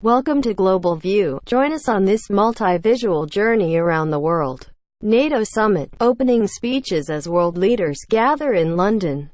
Welcome to Global View. Join us on this multi-visual journey around the world. NATO Summit. Opening speeches as world leaders gather in London.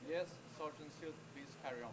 Yes, Sergeant Silt, please carry on.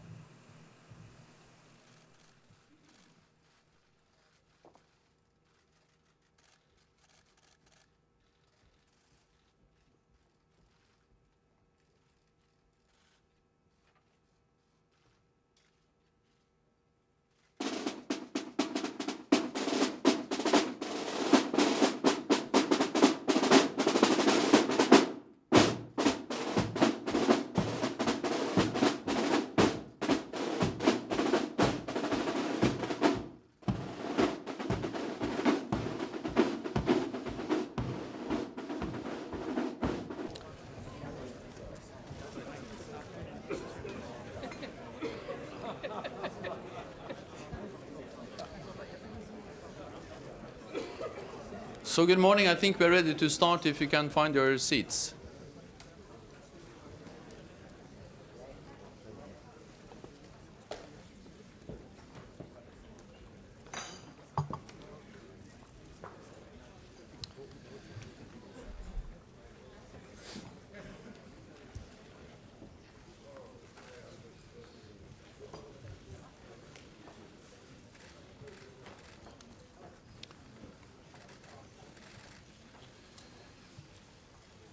So good morning. I think we're ready to start if you can find your seats.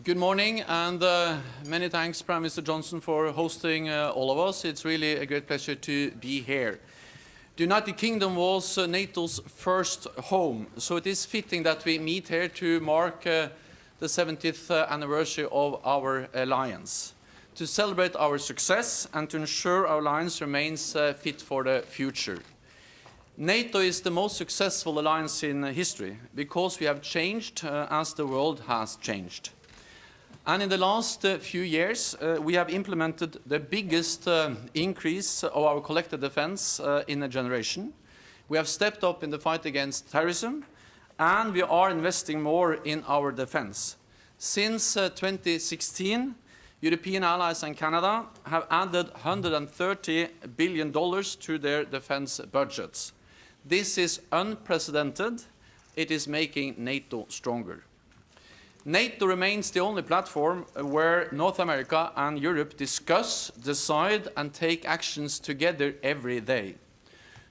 Good morning, and many thanks, Prime Minister Johnson, for hosting all of us. It's really a great pleasure to be here. The United Kingdom was NATO's first home, so it is fitting that we meet here to mark the 70th anniversary of our alliance, to celebrate our success and to ensure our alliance remains fit for the future. NATO is the most successful alliance in history because we have changed as the world has changed. And in the last few years, we have implemented the biggest increase of our collective defense in a generation. We have stepped up in the fight against terrorism, and we are investing more in our defense. Since 2016, European allies and Canada have added $130 billion to their defense budgets. This is unprecedented. It is making NATO stronger. NATO remains the only platform where North America and Europe discuss, decide, and take actions together every day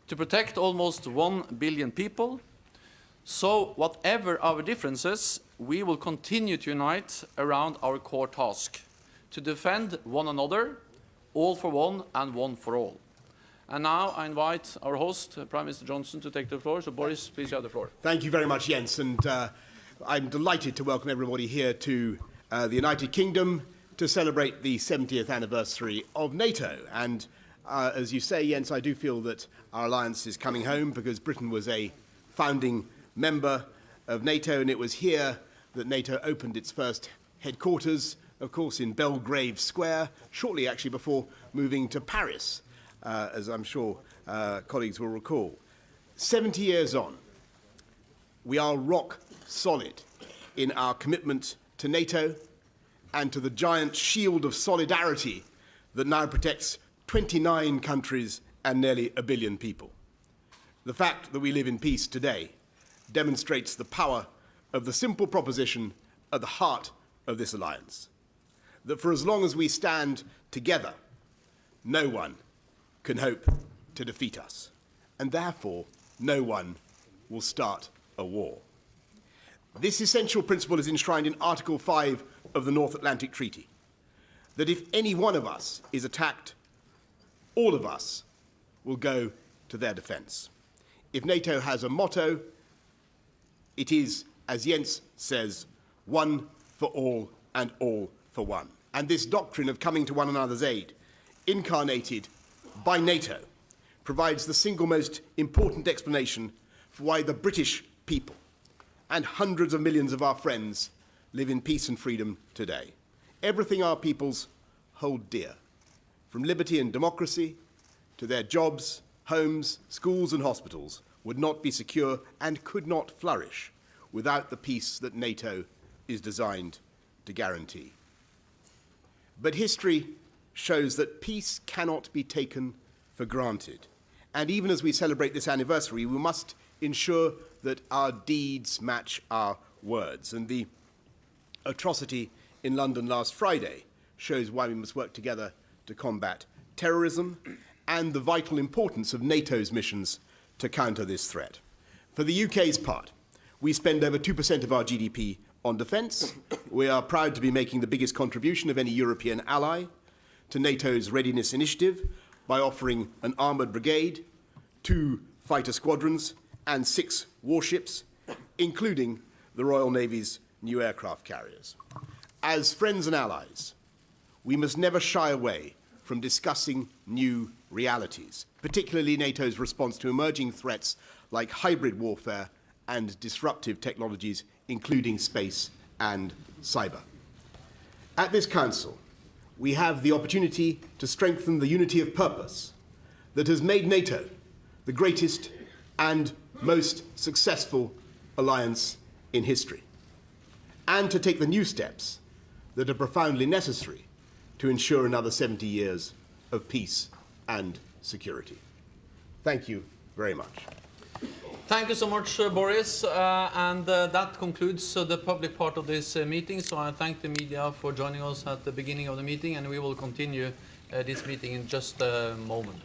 to protect almost 1 billion people. So, whatever our differences, we will continue to unite around our core task, to defend one another, all for one and one for all. And now I invite our host, Prime Minister Johnson, to take the floor. So, Boris, please have the floor. Thank you very much, Jens. And I'm delighted to welcome everybody here to the United Kingdom to celebrate the 70th anniversary of NATO. And as you say, Jens, I do feel that our alliance is coming home because Britain was a founding member of NATO, and it was here that NATO opened its first headquarters, of course, in Belgrave Square, shortly actually before moving to Paris, as I'm sure colleagues will recall. 70 years on, we are rock solid in our commitment to NATO and to the giant shield of solidarity that now protects 29 countries and nearly 1 billion people. The fact that we live in peace today demonstrates the power of the simple proposition at the heart of this alliance, that for as long as we stand together, no one can hope to defeat us, and therefore no one will start a war. This essential principle is enshrined in Article 5 of the North Atlantic Treaty, that if any one of us is attacked, all of us will go to their defence. If NATO has a motto, it is, as Jens says, one for all and all for one. And this doctrine of coming to one another's aid, incarnated by NATO, provides the single most important explanation for why the British people and hundreds of millions of our friends live in peace and freedom today. Everything our peoples hold dear, from liberty and democracy to their jobs, homes, schools and hospitals, would not be secure and could not flourish without the peace that NATO is designed to guarantee. But history shows that peace cannot be taken for granted. And even as we celebrate this anniversary, we must ensure that our deeds match our words. And the atrocity in London last Friday shows why we must work together to combat terrorism and the vital importance of NATO's missions to counter this threat. For the UK's part, we spend over 2% of our GDP on defence. We are proud to be making the biggest contribution of any European ally to NATO's readiness initiative by offering an armoured brigade, 2 fighter squadrons and 6 warships, including the Royal Navy's new aircraft carriers. As friends and allies, we must never shy away from discussing new realities, particularly NATO's response to emerging threats like hybrid warfare and disruptive technologies, including space and cyber. At this Council, we have the opportunity to strengthen the unity of purpose that has made NATO the greatest and most successful alliance in history, and to take the new steps that are profoundly necessary to ensure another 70 years of peace and security. Thank you very much. Thank you so much, Boris. That concludes the public part of this meeting. So I thank the media for joining us at the beginning of the meeting, and we will continue this meeting in just a moment.